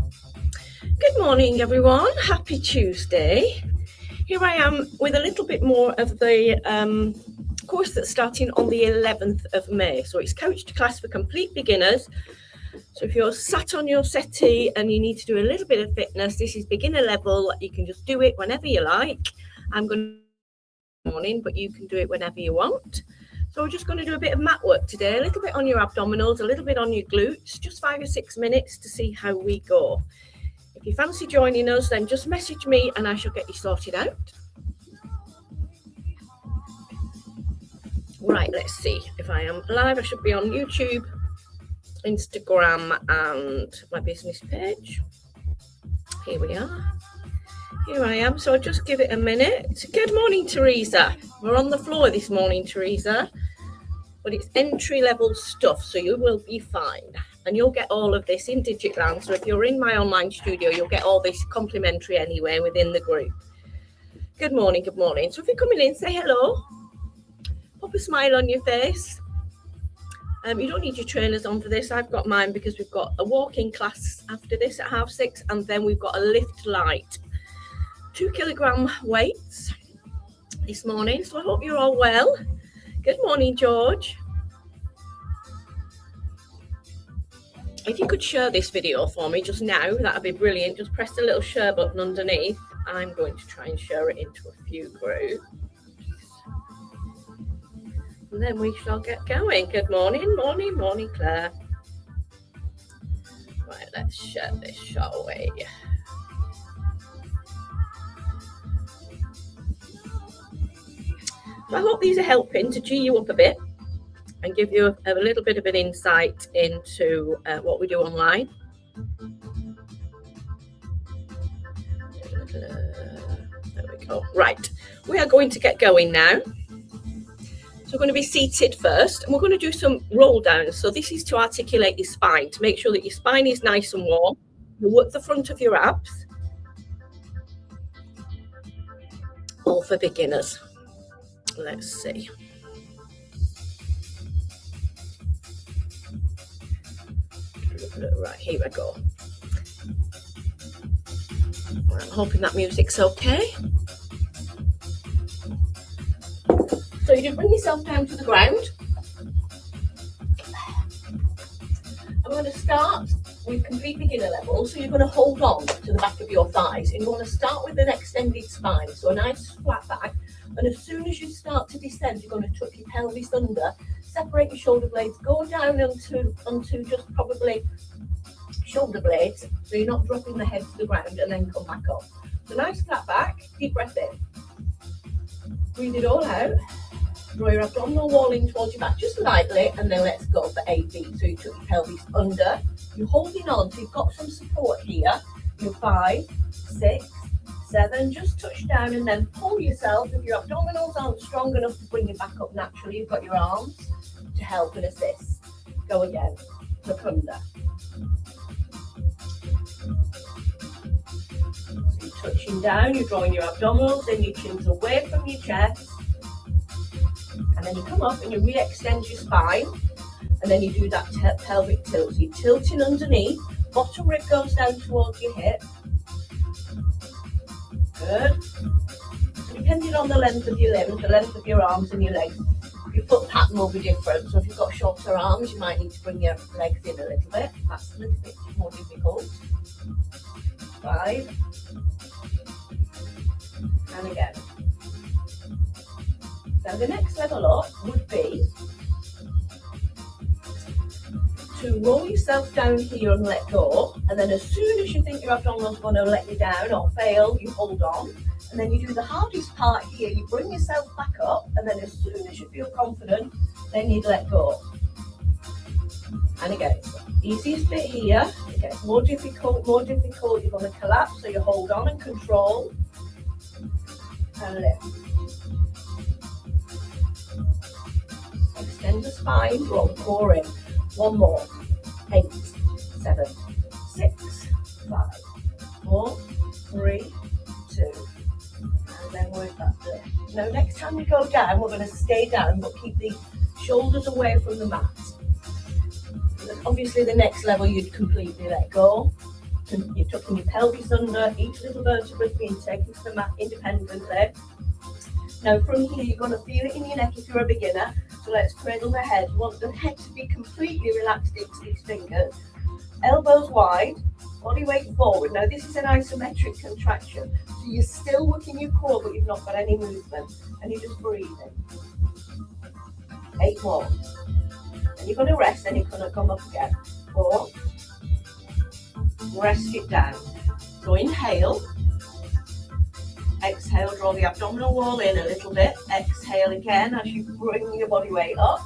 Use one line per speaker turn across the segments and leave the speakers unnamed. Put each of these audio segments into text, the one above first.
Good morning, everyone. Happy Tuesday. Here I am with a little bit more of the course that's starting on the 11th of May. So it's Couch to Class for Complete Beginners. So if you're sat on your settee and you need to do a little bit of fitness, this is beginner level. You can just do it whenever you like. I'm going to morning, but you can do it whenever you want. So we're just going to do a bit of mat work today, a little bit on your abdominals, a little bit on your glutes, just 5 or 6 minutes to see how we go. If you fancy joining us, then just message me and I shall get you sorted out. Right, let's see if I am live. I should be on YouTube, Instagram and my business page. Here we are. Here I am. So I'll just give it a minute. Good morning, Teresa. We're on the floor this morning, Teresa. But it's entry-level stuff, so you will be fine. And you'll get all of this in Digitland. So if you're in my online studio, you'll get all this complimentary anyway within the group. Good morning, good morning. So if you're coming in, say hello. Pop a smile on your face. You don't need your trainers on for this. I've got mine because we've got a walking class after this at 6:30, and then we've got a lift light. 2 kilogram weights this morning. So I hope you're all well. Good morning, George. If you could share this video for me just now, that'd be brilliant. Just press the little share button underneath. I'm going to try and share it into a few groups. And then we shall get going. Good morning, morning, Claire. Right, let's share this, shall we? I hope these are helping to G you up a bit and give you a little bit of an insight into what we do online. There we go. Right, we are going to get going now. So we're going to be seated first, and we're going to do some roll downs. So this is to articulate your spine, to make sure that your spine is nice and warm. You work the front of your abs. All for beginners. Let's see. Right, here we go. I'm hoping that music's okay. So you just bring yourself down to the ground. I'm going to start with complete beginner level. So you're going to hold on to the back of your thighs, and you want to start with an extended spine. So a nice flat back. And as soon as you start to descend, you're going to tuck your pelvis under, separate your shoulder blades, go down onto just probably shoulder blades, so you're not dropping the head to the ground, and then come back up. So nice flat back, deep breath in. Breathe it all out. Draw your abdominal wall in towards your back just lightly, and then let's go for 8 beats. So you tuck your pelvis under, you're holding on, so you've got some support here. You're 5, 6, 7, just touch down and then pull yourself. If your abdominals aren't strong enough to bring you back up naturally, you've got your arms to help and assist. Go again, look under. So you're touching down, you're drawing your abdominals and your chins away from your chest. And then you come up and you re-extend your spine. And then you do that pelvic tilt. So you're tilting underneath, bottom rib goes down towards your hip. Good. Depending on the length of your limbs, the length of your arms and your legs, your foot pattern will be different. So if you've got shorter arms, you might need to bring your legs in a little bit. That's a little bit more difficult. 5. And again. Now the next level up would be to roll yourself down here and let go, and then as soon as you think your abdominals are going to let you down or fail, you hold on, and then you do the hardest part here. You bring yourself back up, and then as soon as you feel confident, then you let go. And again, easiest bit here. It gets more difficult. You're going to collapse, so you hold on and control, and lift. Extend the spine, draw the core in. One more. 8, 7, 6, 5, 4, 3, 2, and then we're back there. Now next time we go down, we're going to stay down but keep the shoulders away from the mat. And then obviously the next level you'd completely let go. You're tucking your pelvis under, each little vertebra is being taken to the mat independently. Now from here, you're going to feel it in your neck if you're a beginner. So let's cradle the head. You want the head to be completely relaxed into these fingers. Elbows wide, body weight forward. Now this is an isometric contraction. So you're still working your core, but you've not got any movement. And you're just breathing. 8 more. And you're going to rest, and you're going to come up again. 4. Rest it down. So inhale. Exhale, draw the abdominal wall in a little bit. Exhale again as you bring your body weight up.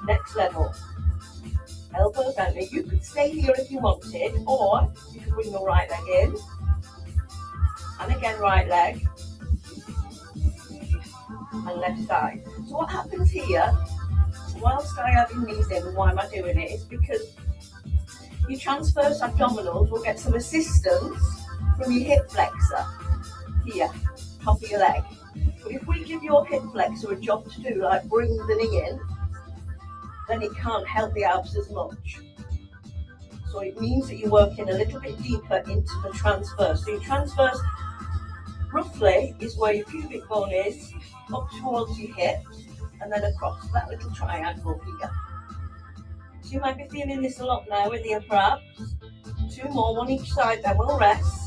Next level. Elbows down. Now you could stay here if you wanted, or you could bring your right leg in. And again, right leg. And left side. So what happens here, whilst I have these in, and why am I doing it, is because your transverse abdominals will get some assistance from your hip flexor. Here, top of your leg. But if we give your hip flexor a job to do, like bring the knee in, then it can't help the abs as much. So it means that you're working a little bit deeper into the transverse. So your transverse, roughly, is where your pubic bone is, up towards your hips, and then across that little triangle here. So you might be feeling this a lot now with the upper abs. 2 more, one each side, then we'll rest.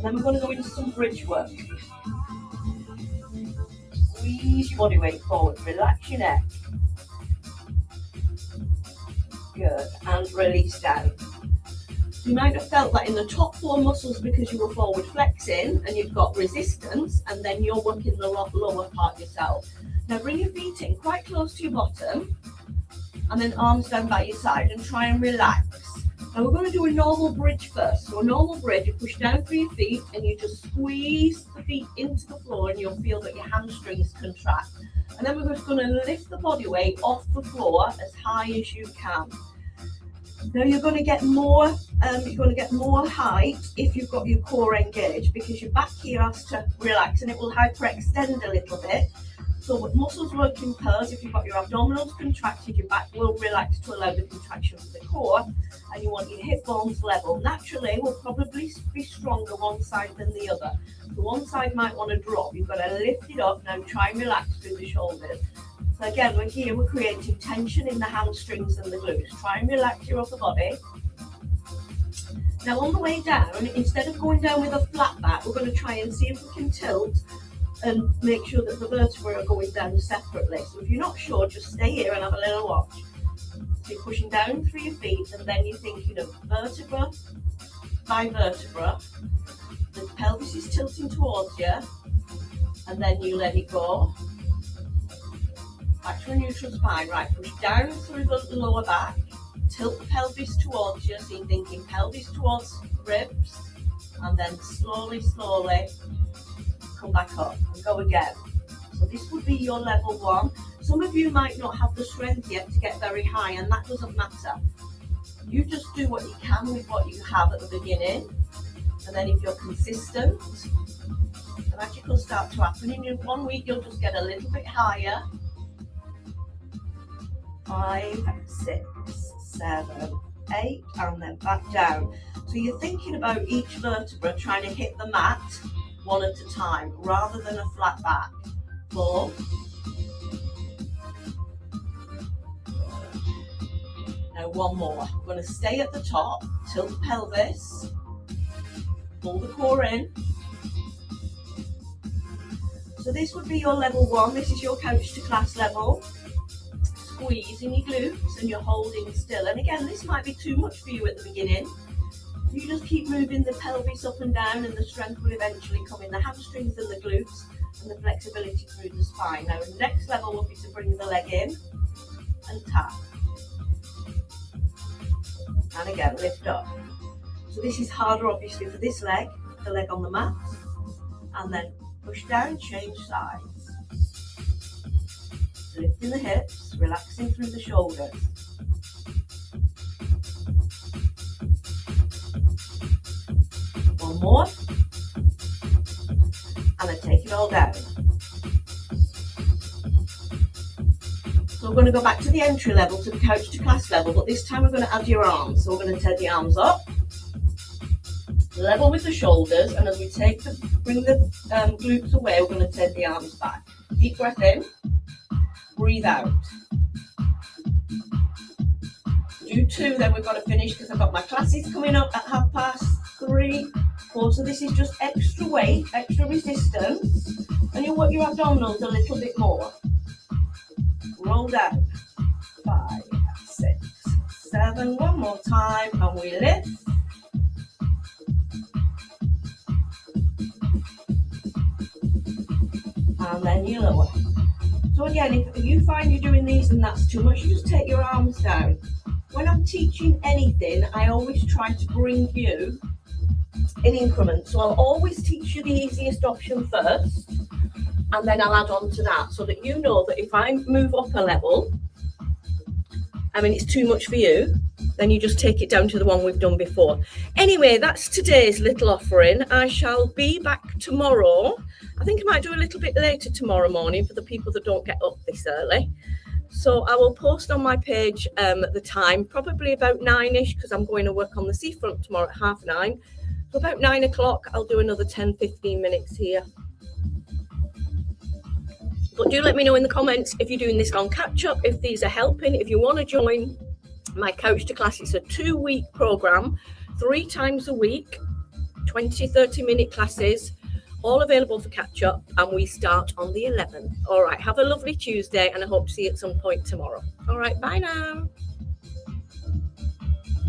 Then we're going to go into some bridge work. Squeeze your body weight forward, relax your neck. Good, and release down. You might have felt that in the top 4 muscles because you were forward flexing and you've got resistance, and then you're working the lower part yourself. Now bring your feet in quite close to your bottom, and then arms down by your side, and try and relax. Now we're going to do a normal bridge first. So a normal bridge, you push down through your feet and you just squeeze the feet into the floor, and you'll feel that your hamstrings contract. And then we're just going to lift the body weight off the floor as high as you can. Now you're going to get more height if you've got your core engaged, because your back here has to relax and it will hyperextend a little bit. So with muscles work in pairs. If you've got your abdominals contracted, your back will relax to allow the contraction of the core, and you want your hip bones level. Naturally, will probably be stronger one side than the other. The one side might want to drop. You've got to lift it up. Now try and relax through the shoulders. So again, we're creating tension in the hamstrings and the glutes. Try and relax your upper body. Now on the way down, instead of going down with a flat back, we're going to try and see if we can tilt and make sure that the vertebrae are going down separately. So if you're not sure, just stay here and have a little watch. So you're pushing down through your feet, and then you're thinking of vertebra by vertebra. The pelvis is tilting towards you, and then you let it go. Back to a neutral spine. Right, push down through the lower back. Tilt the pelvis towards you, so you're thinking pelvis towards ribs, and then slowly come back up and go again. So this would be your level 1. Some of you might not have the strength yet to get very high, and that doesn't matter. You just do what you can with what you have at the beginning, and then if you're consistent, the magic will start to happen. In 1 week you'll just get a little bit higher. 5, 6, 7, 8, and then back down. So you're thinking about each vertebra trying to hit the mat one at a time, rather than a flat back. 4. Now 1 more. We're going to stay at the top, tilt the pelvis, pull the core in. So this would be your level 1. This is your couch to class level. Squeezing your glutes and you're holding still. And again, this might be too much for you at the beginning. You just keep moving the pelvis up and down, and the strength will eventually come in the hamstrings and the glutes, and the flexibility through the spine. Now the next level will be to bring the leg in and tap. And again, lift up. So this is harder obviously for this leg, the leg on the mat. And then push down, change sides. Lifting the hips, relaxing through the shoulders. One more, and then take it all down. So we're going to go back to the entry level, to the couch to class level, but this time we're going to add your arms. So we're going to take the arms up, level with the shoulders, and as we bring the glutes away, we're going to take the arms back. Deep breath in, breathe out. Do 2, then we've got to finish because I've got my classes coming up at 3:30, 4. So this is just extra weight, extra resistance, and you'll work your abdominals a little bit more. Roll down. 5, 6, 7. One more time, and we lift. And then you lower. So again, if you find you're doing these and that's too much, you just take your arms down. When I'm teaching anything, I always try to bring you in increments. So I'll always teach you the easiest option first, and then I'll add on to that, so that you know that if I move up a level, I mean, it's too much for you, then you just take it down to the one we've done before. Anyway, that's today's little offering. I shall be back tomorrow. I think I might do a little bit later tomorrow morning for the people that don't get up this early. So I will post on my page the time, probably about 9ish, because I'm going to work on the seafront tomorrow at 9:30. So about 9 o'clock, I'll do another 10-15 minutes here. But do let me know in the comments if you're doing this on catch up, if these are helping. If you want to join my Couch to Class, it's a 2-week program, 3 times a week, 20-30 minute classes, all available for catch up, and we start on the 11th. All right, have a lovely Tuesday, and I hope to see you at some point tomorrow. All right, bye now.